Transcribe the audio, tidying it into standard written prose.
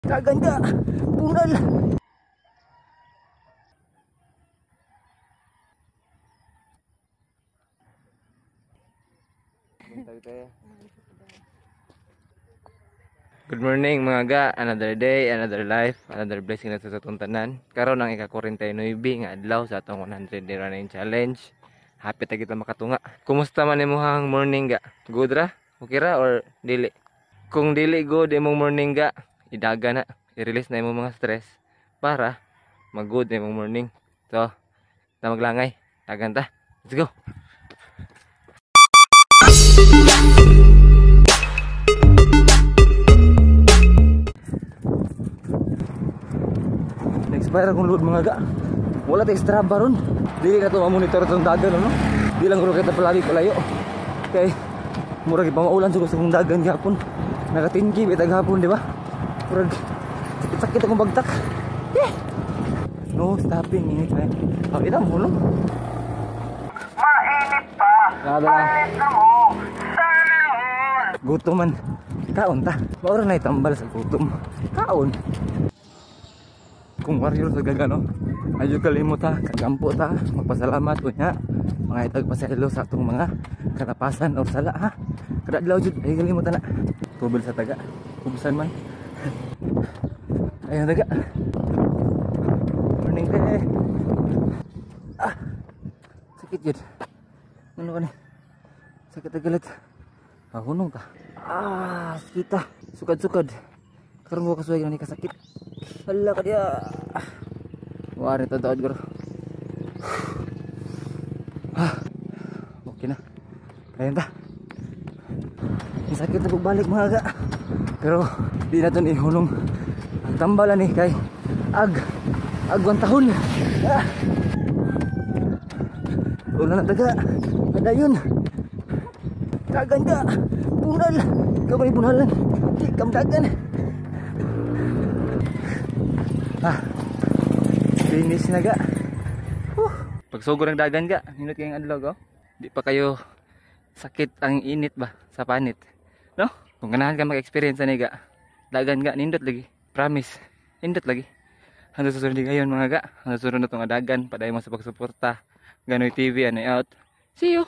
Kaganda. Bunal. Good morning mga ga, another day, another life, another blessing na sa atong tanan. Karon ang ika-49 nga adlaw sa atong 100 day running challenge. Happy ta kita makatunga. Kumusta man imong morning ga? Good ra? Okay ra or dili? Kung dili good imong morning ga, idaga na, i-release na imong mga stress para mag-good na imong morning. So, ta maglangay, dagan ta. Let's go. Expire akong load mga ga. Wala tayo extra baron. Dili na ito mamonitor itong dagan, no? Di lang kung kita palagi palayo. Okay, murag ipamaulan sa kong dagan gapon. Nakatingki bitag hapon, di ba? Murag sakit akong bagtak. No stopping ini kaya. Oh, ina mo, no? Mainit pa. Palit na mo. Gutom man. Kaon ta. Maura na itambal sa gutom. Kaon. Kung warrior sa gagano, ayo kalimot ha, kagampo ta, magpasalamat unya, mga itag pasaylo sa atong mga katapasan o sala ha. Kada adlaw jud ay kalimot na. Tubel sa taga, kubusan man. Ayun taga. Morning day. Sakit jud. Ano ka ni? Sakit agalit. Hunong ta. Kita. Sukad-sukad. Karon ko kasuway ni kasakit. Hala ka dia. Wari to daod guro. Okay na. Ayun ta. Sakit na pagbalik mga ga. Pero di na to ni hulong. Ang tambalan ni kay agwang tahon. Ulan na taga. Padayon. Kaganda. Bunal. Ikaw ba ni bunalan? Di kamdagan. Finish na ga. Pagsugod ng dagan ga, minute kayong adlaw go. Di pa kayo sakit ang init ba sa panit, no? Kung ganahan ka mag-experience ani ga, dagan ga nindot lagi. Promise, nindot lagi. Hanggang susunod din ngayon mga ga. Hanggang susunod na tong dagan, padayon mo sa pagsuporta. Ganoy TV, Anoy out. See you.